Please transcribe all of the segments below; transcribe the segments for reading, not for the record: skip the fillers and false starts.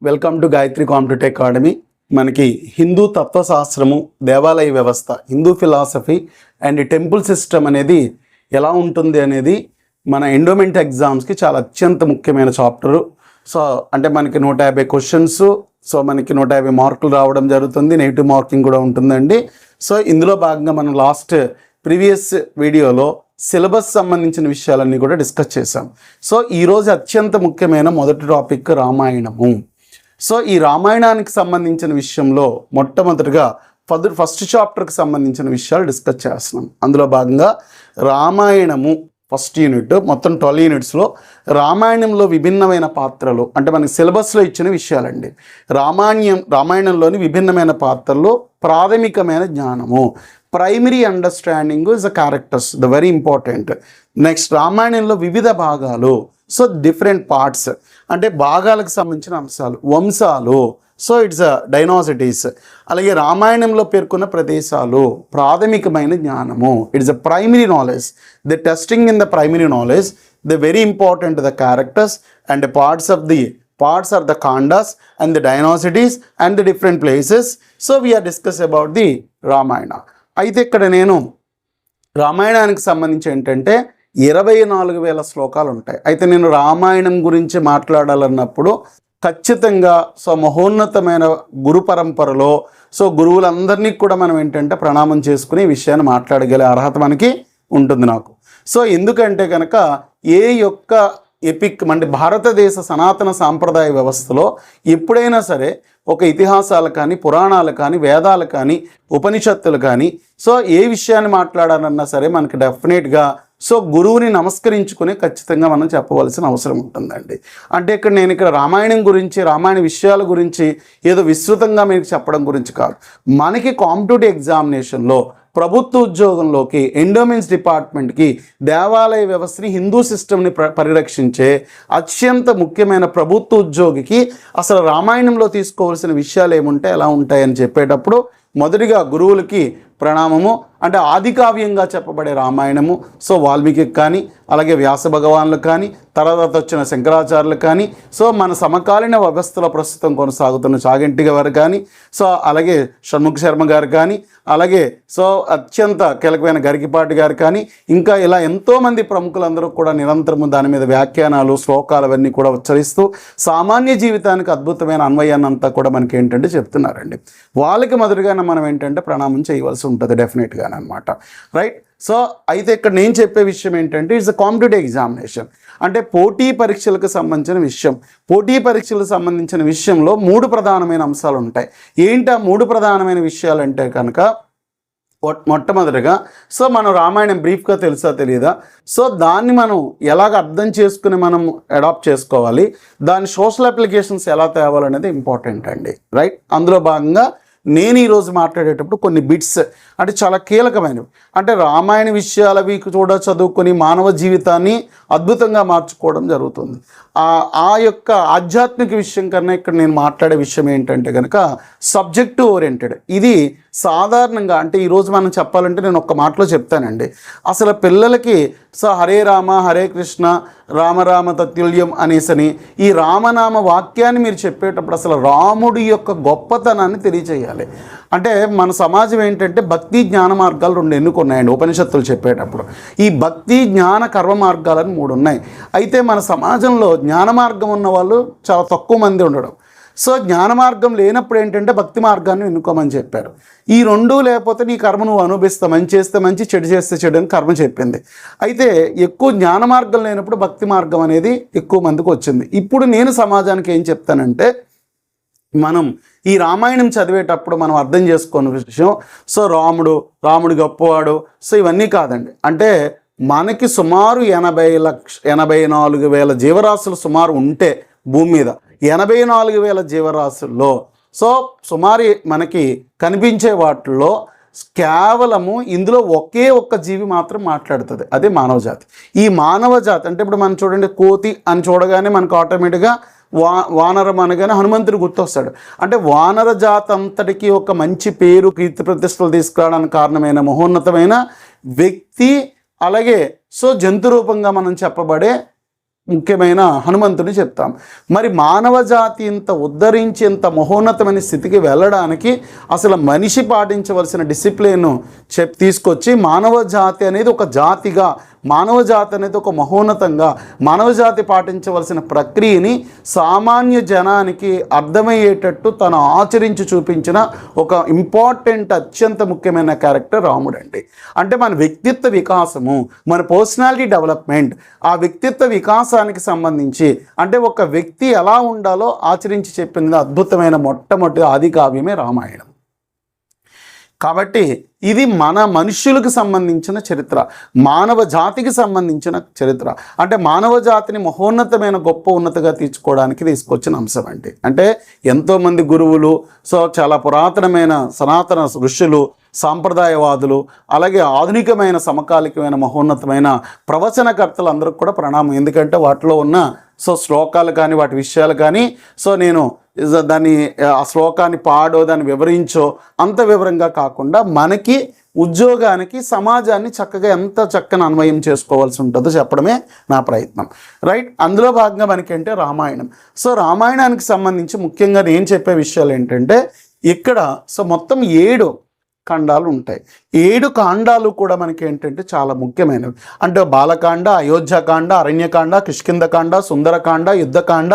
Welcome to Gayatri competitive academy. మనకి హిందూ తత్వశాస్త్రము, దేవాలయ వ్యవస్థ, Hindu philosophy and temple system అనేది ఎలా ఉంటుంది అనేది మన ఎండోమెంట్ ఎగ్జామ్స్కి చాలా అత్యంత ముఖ్యమైన చాప్టరు. సో అంటే మనకి 150 క్వశ్చన్స్, సో మనకి 150 మార్కులు రావడం జరుగుతుంది. నెగిటివ్ మార్కింగ్ కూడా ఉంటుందండి. సో ఇందులో భాగంగా మనం ప్రీవియస్ వీడియోలో సిలబస్ సంబంధించిన విషయాలన్నీ కూడా డిస్కస్ చేసాం. సో ఈరోజు అత్యంత ముఖ్యమైన మొదటి టాపిక్ రామాయణము. సో ఈ రామాయణానికి సంబంధించిన విషయంలో మొట్టమొదటిగా ఫస్ట్ చాప్టర్కి సంబంధించిన విషయాలు డిస్కస్ చేస్తున్నాం. అందులో భాగంగా రామాయణము ఫస్ట్ యూనిట్, మొత్తం 12 యూనిట్స్లో రామాయణంలో విభిన్నమైన పాత్రలు అంటే మనకి సిలబస్లో ఇచ్చిన విషయాలండి. రామాయణంలోని విభిన్నమైన పాత్రలు, ప్రాథమికమైన జ్ఞానము, primary understanding is the characters, the very important. Next రామాయణంలో వివిధ భాగాలు, సో డిఫరెంట్ పార్ట్స్ అంటే భాగాలకు సంబంధించిన అంశాలు, వంశాలు, సో ఇట్స్ డైనాసిటీస్. అలాగే రామాయణంలో పేర్కొన్న ప్రదేశాలు, ప్రాథమికమైన జ్ఞానము, it's a primary knowledge. The testing in the primary knowledge, the very important the characters and parts are the khandas and the dynasties and the different places. So we are discuss about the Ramayana. అయితే ఇక్కడ నేను రామాయణానికి సంబంధించి ఏంటంటే 24,000 శ్లోకాలు ఉంటాయి. అయితే నేను రామాయణం గురించి మాట్లాడాలన్నప్పుడు ఖచ్చితంగా సో మహోన్నతమైన గురు పరంపరలో సో గురువులందరినీ కూడా మనం ఏంటంటే ప్రణామం చేసుకుని ఈ విషయాన్ని మాట్లాడగలే అర్హత మనకి ఉంటుంది నాకు. సో ఎందుకంటే కనుక ఏ యొక్క ఎపిక్ అంటే భారతదేశ సనాతన సాంప్రదాయ వ్యవస్థలో ఎప్పుడైనా సరే ఒక ఇతిహాసాలు కానీ, పురాణాలు కానీ, వేదాలు కానీ, ఉపనిషత్తులు కానీ, సో ఏ విషయాన్ని మాట్లాడాలన్నా సరే మనకి డెఫినెట్గా సో గురువుని నమస్కరించుకుని ఖచ్చితంగా మనం చెప్పవలసిన అవసరం ఉంటుందండి. అంటే నేను ఇక్కడ రామాయణం గురించి, రామాయణ విషయాల గురించి ఏదో విస్తృతంగా మీకు చెప్పడం గురించి కాదు. మనకి కాంపిటేటివ్ ఎగ్జామినేషన్లో ప్రభుత్వ ఉద్యోగంలోకి, ఎండోమెంట్స్ డిపార్ట్మెంట్కి, దేవాలయ వ్యవస్థని, హిందూ సిస్టమ్ని పరిరక్షించే అత్యంత ముఖ్యమైన ప్రభుత్వ ఉద్యోగికి అసలు రామాయణంలో తీసుకోవాల్సిన విషయాలు ఏముంటాయి, ఎలా ఉంటాయని చెప్పేటప్పుడు మొదటిగా గురువులకి ప్రణామము. అంటే ఆది కావ్యంగా చెప్పబడే రామాయణము సో వాల్మీకి కానీ, అలాగే వ్యాస భగవానులకు కానీ, తర్వాత వచ్చిన శంకరాచార్యులకు కానీ, సో మన సమకాలీన వ్యవస్థలో ప్రస్తుతం కొనసాగుతున్న చాగంటి గారు కానీ, సో అలాగే షణ్ముఖ శర్మ గారు కానీ, అలాగే సో అత్యంత కీలకమైన గరికిపాటి గారు కానీ, ఇంకా ఇలా ఎంతోమంది ప్రముఖులందరూ కూడా నిరంతరము దాని మీద వ్యాఖ్యానాలు, శ్లోకాలు అవన్నీ కూడా ఉచ్చరిస్తూ సామాన్య జీవితానికి అద్భుతమైన అన్వయాన్ని అంతా కూడా మనకి ఏంటంటే చెప్తున్నారండి. వాళ్ళకి మొదటిగా మనం ఏంటంటే ప్రణామం చేయవలసి ఉంటుంది డెఫినెట్గా అనమాట, రైట్. సో అయితే ఇక్కడ నేను చెప్పే విషయం ఏంటంటే ఇట్స్ అ కాంపిటేటివ్ ఎగ్జామినేషన్, అంటే పోటీ పరీక్షలకు సంబంధించిన విషయం. పోటీ పరీక్షలకు సంబంధించిన విషయంలో 3 ప్రధానమైన అంశాలు ఉంటాయి. ఏంటి ఆ 3 ప్రధానమైన విషయాలు అంటే కనుక మొట్టమొదటిగా సో మనం రామాయణం బ్రీఫ్గా తెలుసా తెలియదా, సో దాన్ని మనం ఎలాగ అర్థం చేసుకుని మనం అడాప్ట్ చేసుకోవాలి, దాని సోషల్ అప్లికేషన్స్ ఎలా తేవాలనేది ఇంపార్టెంట్ అండి, రైట్. అందులో భాగంగా నేను ఈరోజు మాట్లాడేటప్పుడు కొన్ని బిట్స్ అంటే చాలా కీలకమైనవి, అంటే రామాయణ విషయాలవి కూడా చదువుకొని మానవ జీవితాన్ని అద్భుతంగా మార్చుకోవడం జరుగుతుంది. ఆ యొక్క ఆధ్యాత్మిక విషయం కన్నా ఇక్కడ నేను మాట్లాడే విషయం ఏంటంటే కనుక సబ్జెక్టు ఓరియంటెడ్. ఇది సాధారణంగా అంటే ఈరోజు మనం చెప్పాలంటే నేను ఒక్క మాటలో చెప్తానండి, అసలు పిల్లలకి సో హరే రామ హరే కృష్ణ రామరామ తత్తుల్యం అనేసని ఈ రామనామ వాక్యాన్ని మీరు చెప్పేటప్పుడు అసలు రాముడి యొక్క గొప్పతనాన్ని తెలియజేయాలి. అంటే మన సమాజం ఏంటంటే భక్తి జ్ఞాన మార్గాలు 2 ఎన్నుకున్నాయండి ఉపనిషత్తులు చెప్పేటప్పుడు. ఈ భక్తి జ్ఞాన కర్మ మార్గాలని 3 ఉన్నాయి. అయితే మన సమాజంలో జ్ఞాన మార్గం ఉన్న వాళ్ళు చాలా తక్కువ మంది ఉండడం. సో జ్ఞాన మార్గం లేనప్పుడు ఏంటంటే భక్తి మార్గాన్ని ఎన్నుకోమని చెప్పారు. ఈ 2 లేకపోతే నీ కర్మ నువ్వు అనుభవిస్తావు, మంచి చేస్తే మంచి, చెడు చేస్తే చెడు అని కర్మ చెప్పింది. అయితే ఎక్కువ జ్ఞాన మార్గం లేనప్పుడు భక్తి మార్గం అనేది ఎక్కువ మందికి వచ్చింది. ఇప్పుడు నేను సమాజానికి ఏం చెప్తానంటే మనం ఈ రామాయణం చదివేటప్పుడు మనం అర్థం చేసుకున్న విషయం సో రాముడు గొప్పవాడు సో ఇవన్నీ కాదండి. అంటే మనకి సుమారు 84,000 జీవరాశులు సుమారు ఉంటే భూమి మీద 84,000 జీవరాశుల్లో సో సుమారు మనకి కనిపించే వాటిల్లో కేవలము ఇందులో ఒకే ఒక్క జీవి మాత్రం మాట్లాడుతుంది, అదే మానవ జాతి. ఈ మానవ జాతి అంటే ఇప్పుడు మనం చూడండి, కోతి అని చూడగానే మనకు ఆటోమేటిక్గా వానరం అనగానే హనుమంతుడు గుర్తొస్తాడు. అంటే వానర జాతి అంతటికి ఒక మంచి పేరు, కీర్తి ప్రతిష్టలు తీసుకురావడానికి కారణమైన మహోన్నతమైన వ్యక్తి, అలాగే సో జంతు రూపంగా మనం చెప్పబడే ముఖ్యమైన హనుమంతుని చెప్తాం. మరి మానవ జాతి ఇంత ఉద్ధరించి ఇంత మహోన్నతమైన స్థితికి వెళ్ళడానికి అసలు మనిషి పాటించవలసిన డిసిప్లిన్ తీసుకొచ్చి మానవ జాతి అనేది ఒక జాతిగా, మానవ జాతి అనేది ఒక మహోన్నతంగా, మానవ జాతి పాటించవలసిన ప్రక్రియని సామాన్య జనానికి అర్థమయ్యేటట్టు తను ఆచరించి చూపించిన ఒక ఇంపార్టెంట్ అత్యంత ముఖ్యమైన క్యారెక్టర్ రాముడండి. అంటే మన వ్యక్తిత్వ వికాసము, మన పర్సనాలిటీ డెవలప్మెంట్, ఆ వ్యక్తిత్వ వికాసానికి సంబంధించి అంటే ఒక వ్యక్తి ఎలా ఉండాలో ఆచరించి చెప్పింది అద్భుతమైన మొట్టమొదటి ఆది కావ్యమే రామాయణం. కాబట్టి ఇది మన మనుష్యులకు సంబంధించిన చరిత్ర, మానవ జాతికి సంబంధించిన చరిత్ర. అంటే మానవ జాతిని మహోన్నతమైన గొప్ప ఉన్నతగా తీర్చుకోవడానికి తీసుకొచ్చిన అంశం అండి. అంటే ఎంతోమంది గురువులు, చాలా పురాతనమైన సనాతన ఋషులు, సాంప్రదాయవాదులు, అలాగే ఆధునికమైన సమకాలికమైన మహోన్నతమైన ప్రవచనకర్తలు అందరికి కూడా ప్రణామం. ఎందుకంటే వాటిలో ఉన్న శ్లోకాలు కానీ వాటి విషయాలు కానీ నేను దాన్ని ఆ శ్లోకాన్ని పాడో దాన్ని వివరించో అంత వివరంగా కాకుండా మనకి ఉద్యోగానికి సమాజాన్ని చక్కగా ఎంత చక్కని అన్వయం చేసుకోవాల్సి ఉంటుందో చెప్పడమే నా ప్రయత్నం, రైట్. అందులో భాగంగా మనకంటే రామాయణం. రామాయణానికి సంబంధించి ముఖ్యంగా నేను చెప్పే విషయాలు ఏంటంటే ఇక్కడ మొత్తం 7 ఖండాలు ఉంటాయి. 7 కాండాలు కూడా మనకి ఏంటంటే చాలా ముఖ్యమైనవి. అంటే బాలకాండ, అయోధ్యకాండ, అరణ్యకాండ, కిష్కింధకాండ, సుందరకాండ, యుద్ధకాండ.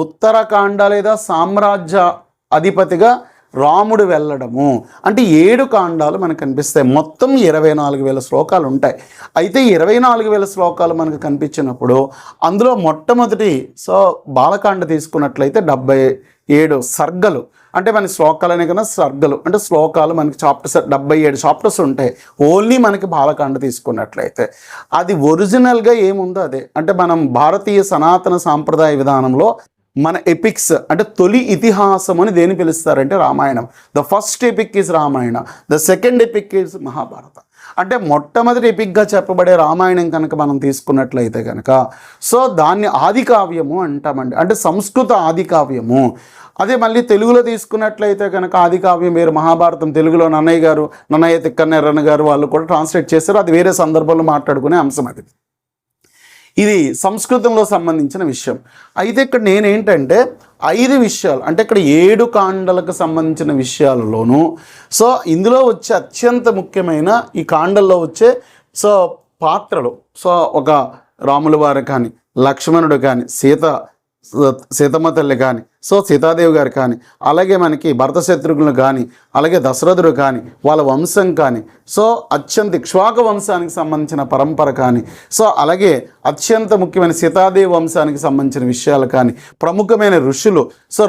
ఉత్తరకాండ లేదా సామ్రాజ్య అధిపతిగా రాముడు వెళ్ళడము. అంటే 7 కాండాలు మనకు కనిపిస్తాయి. మొత్తం 24,000 శ్లోకాలు ఉంటాయి. అయితే 24,000 శ్లోకాలు మనకు కనిపించినప్పుడు అందులో మొట్టమొదటి బాలకాండ తీసుకున్నట్లయితే 77 సర్గలు, అంటే మన శ్లోకాలు అనే కన్నా సర్గలు అంటే శ్లోకాలు మనకి చాప్టర్స్ 77 చాప్టర్స్ ఉంటాయి. ఓన్లీ మనకి బాలకాండ తీసుకున్నట్లయితే అది ఒరిజినల్గా ఏముందో అదే. అంటే మనం భారతీయ సనాతన సాంప్రదాయ విధానంలో మన ఎపిక్స్ అంటే తొలి ఇతిహాసం అని దేని పిలుస్తారంటే Ramayanam. The first epic is Ramayana, the second epic is Mahabharata. అంటే మొట్టమొదటి ఎపిక్గా చెప్పబడే రామాయణం కనుక మనం తీసుకున్నట్లయితే కనుక దాన్ని ఆది కావ్యము అంటామండి. అంటే సంస్కృత ఆది కావ్యము. అదే మళ్ళీ తెలుగులో తీసుకున్నట్లయితే కనుక ఆది కావ్యం వేరు, మహాభారతం తెలుగులో నన్నయ్య తిక్కన్నెర్రన్న గారు వాళ్ళు కూడా ట్రాన్స్లేట్ చేశారు. అది వేరే సందర్భంలో మాట్లాడుకునే అంశం అది. ఇది సంస్కృతంలో సంబంధించిన విషయం. అయితే ఇక్కడ నేనేంటంటే 5 విషయాలు, అంటే ఇక్కడ 7 కాండలకు సంబంధించిన విషయాలలోనూ ఇందులో వచ్చే అత్యంత ముఖ్యమైన ఈ కాండల్లో వచ్చే పాత్రలు ఒక రాముల వారు కానీ, లక్ష్మణుడు కానీ, సీతమ్మ తల్లి కానీ, సీతాదేవి గారు కానీ, అలాగే మనకి భరత శత్రుఘ్నులు కానీ, అలాగే దశరథుడు కానీ, వాళ్ళ వంశం కానీ, అత్యంత ఇక్ష్వాకు వంశానికి సంబంధించిన పరంపర కానీ, అలాగే అత్యంత ముఖ్యమైన సీతాదేవి వంశానికి సంబంధించిన విషయాలు కానీ, ప్రముఖమైన ఋషులు,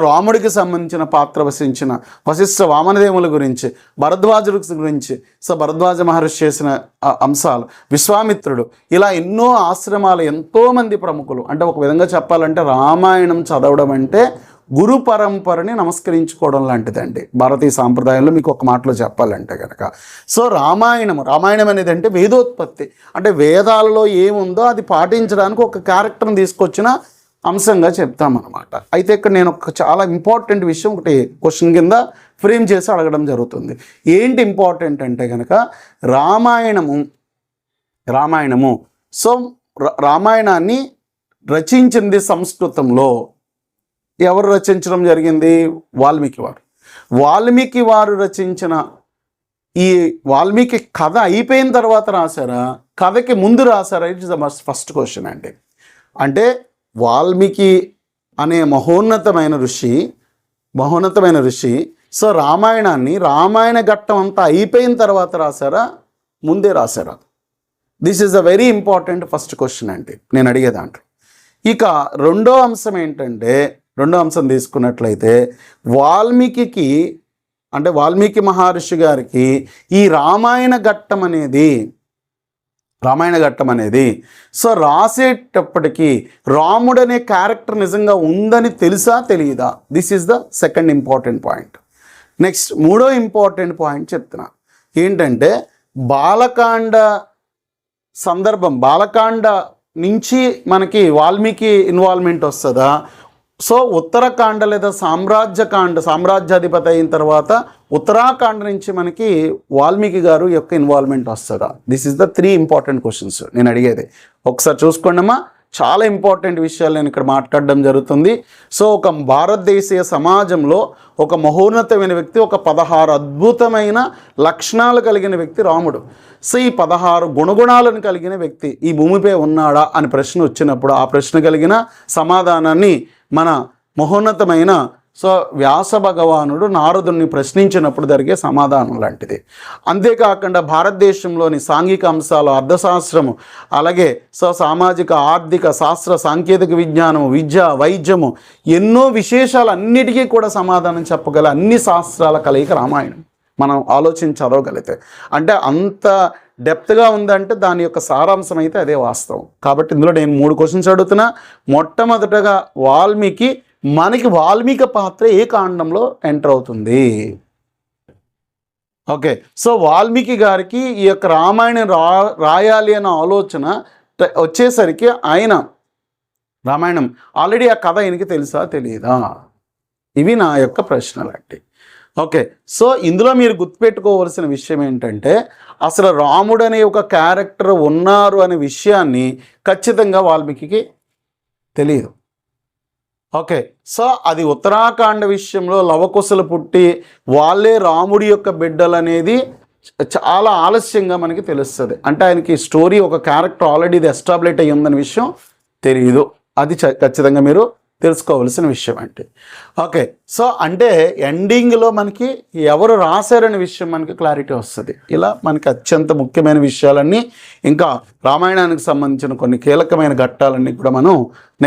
రాముడికి సంబంధించిన పాత్ర వసించిన వశిష్ఠ వామనదేవుల గురించి, భరద్వాజుల గురించి, భరద్వాజ మహర్షి చేసిన అంశాలు, విశ్వామిత్రుడు, ఇలా ఎన్నో ఆశ్రమాలు, ఎంతోమంది ప్రముఖులు. అంటే ఒక విధంగా చెప్పాలంటే రామాయణం చదవడం అంటే గురు పరంపరని నమస్కరించుకోవడం లాంటిదండి భారతీయ సాంప్రదాయంలో. మీకు ఒక మాటలో చెప్పాలంటే కనుక రామాయణం అనేది అంటే వేదోత్పత్తి. అంటే వేదాలలో ఏముందో అది పాటించడానికి ఒక క్యారెక్టర్ని తీసుకొచ్చిన అంశంగా చెప్తామన్నమాట. అయితే ఇక్కడ నేను ఒక చాలా ఇంపార్టెంట్ విషయం ఒకటి క్వశ్చన్ కింద ఫ్రేమ్ చేసి అడగడం జరుగుతుంది. ఏంటి ఇంపార్టెంట్ అంటే కనుక రామాయణము రామాయణాన్ని రచించింది సంస్కృతంలో ఎవరు రచించడం జరిగింది? వాల్మీకి వారు రచించిన ఈ వాల్మీకి కథ అయిపోయిన తర్వాత రాశారా, కథకి ముందు రాశారా? It is the first question అండి. అంటే వాల్మీకి అనే మహోన్నతమైన ఋషి రామాయణాన్ని రామాయణ ఘట్టం అంతా అయిపోయిన తర్వాత రాశారా, ముందే రాశారా? This is a very important first question అండి నేను అడిగే దాంట్లో. ఇక రెండో అంశం ఏంటంటే, రెండో అంశం తీసుకున్నట్లయితే వాల్మీకి మహర్షి గారికి ఈ రామాయణ ఘట్టం అనేది రాసేటప్పటికీ రాముడనే క్యారెక్టర్ నిజంగా ఉందని తెలుసా తెలియదా? This is the second important point. Next మూడో ఇంపార్టెంట్ పాయింట్ చెప్తున్నా. ఏంటంటే బాలకాండ నుంచి మనకి వాల్మీకి ఇన్వాల్వ్మెంట్ వస్తుందా? ఉత్తరాఖండ లేదా సామ్రాజ్యాధిపతి అయిన తర్వాత ఉత్తరాఖండ నుంచి మనకి వాల్మీకి గారు యొక్క ఇన్వాల్వ్మెంట్ వస్తుందా? This is the 3 important questions నేను అడిగేది. ఒకసారి చూసుకోండమ్మా, చాలా ఇంపార్టెంట్ విషయాలు నేను ఇక్కడ మాట్లాడడం జరుగుతుంది. సో ఒక భారతదేశీయ సమాజంలో ఒక మహోన్నతమైన వ్యక్తి, ఒక 16 అద్భుతమైన లక్షణాలు కలిగిన వ్యక్తి రాముడు. సో ఈ 16 గుణగుణాలను కలిగిన వ్యక్తి ఈ భూమిపై ఉన్నాడా అని ప్రశ్న వచ్చినప్పుడు ఆ ప్రశ్న కలిగిన సమాధానాన్ని మన మహోన్నతమైన వ్యాస భగవానుడు నారదుని ప్రశ్నించినప్పుడు జరిగే సమాధానం లాంటిది. అంతేకాకుండా భారతదేశంలోని సాంఘిక అంశాలు, అర్థశాస్త్రము, అలాగే సామాజిక, ఆర్థిక, శాస్త్ర, సాంకేతిక విజ్ఞానము, విద్య, వైద్యము, ఎన్నో విశేషాలన్నిటికీ కూడా సమాధానం చెప్పగల అన్ని శాస్త్రాల కలయిక రామాయణం. మనం ఆలోచించి చదవగలిగితే అంటే అంత డెప్త్గా ఉందంటే దాని యొక్క సారాంశం అయితే అదే వాస్తవం. కాబట్టి ఇందులో నేను 3 క్వశ్చన్స్ అడుగుతున్నా. మొట్టమొదటగా మనకి వాల్మీకి పాత్ర ఏ కాండంలో ఎంటర్ అవుతుంది? ఓకే, సో వాల్మీకి గారికి ఈ యొక్క రామాయణం రాయాలి అన్న ఆలోచన వచ్చేసరికి ఆయన రామాయణం ఆల్రెడీ ఆ కథ ఆయనకి తెలుసా తెలియదా? ఇవి నా యొక్క ప్రశ్నలండి. ఓకే, సో ఇందులో మీరు గుర్తుపెట్టుకోవాల్సిన విషయం ఏంటంటే అసలు రాముడు అనే ఒక క్యారెక్టర్ ఉన్నారు అనే విషయాన్ని ఖచ్చితంగా వాల్మీకి తెలియదు. ఓకే, సో అది ఉత్తరాఖండ విషయంలో లవకుశలు పుట్టి వాళ్ళే రాముడి యొక్క బిడ్డలు అనేది చాలా ఆలస్యంగా మనకి తెలుస్తుంది. అంటే ఆయనకి స్టోరీ ఒక క్యారెక్టర్ ఆల్రెడీ ఇది ఎస్టాబ్లిష్ అయ్యి ఉందనే విషయం తెలియదు. అది ఖచ్చితంగా మీరు తెలుసుకోవాల్సిన విషయం అంటే. ఓకే, సో అంటే ఎండింగ్లో మనకి ఎవరు రాశారనే విషయం మనకి క్లారిటీ వస్తుంది. ఇలా మనకి అత్యంత ముఖ్యమైన విషయాలన్నీ ఇంకా రామాయణానికి సంబంధించిన కొన్ని కీలకమైన ఘట్టాలన్నీ కూడా మనం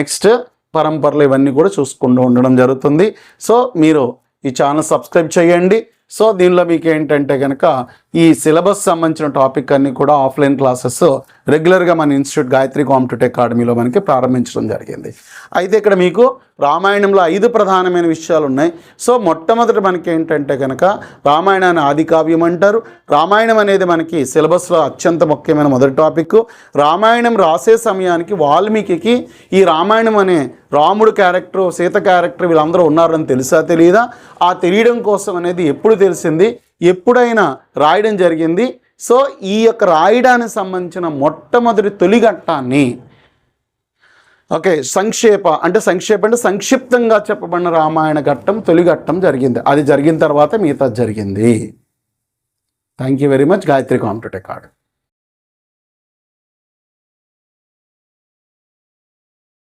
నెక్స్ట్ పరంపరలు ఇవన్నీ కూడా చూసుకుంటూ ఉండడం జరుగుతుంది. సో మీరు ఈ ఛానల్ సబ్స్క్రైబ్ చేయండి. సో దీనిలో మీకు ఏంటంటే కనుక ఈ సిలబస్ సంబంధించిన టాపిక్ అన్నీ కూడా ఆఫ్లైన్ క్లాసెస్ రెగ్యులర్గా మన ఇన్స్టిట్యూట్ గాయత్రి కాంపిటేటివ్ అకాడమీలో మనకి ప్రారంభించడం జరిగింది. అయితే ఇక్కడ మీకు రామాయణంలో 5 ప్రధానమైన విషయాలు ఉన్నాయి. సో మొట్టమొదటి మనకి ఏంటంటే కనుక రామాయణాన్ని ఆది కావ్యం అంటారు. రామాయణం అనేది మనకి సిలబస్లో అత్యంత ముఖ్యమైన మొదటి టాపిక్. రామాయణం రాసే సమయానికి వాల్మీకి ఈ రామాయణం అనే రాముడు క్యారెక్టర్, సీత క్యారెక్టర్ వీళ్ళందరూ ఉన్నారని తెలుసా తెలియదా? ఆ తెలియడం కోసం అనేది ఎప్పుడు తెలిసింది, ఎప్పుడైనా రాయడం జరిగింది. సో ఈ యొక్క రాయడానికి సంబంధించిన మొట్టమొదటి తొలి ఘట్టాన్ని ఓకే సంక్షిప్తంగా చెప్పబడిన రామాయణ ఘట్టం తొలి ఘట్టం జరిగింది. అది జరిగిన తర్వాత మిగతా జరిగింది. Thank you very much. Gayatri competitive academy.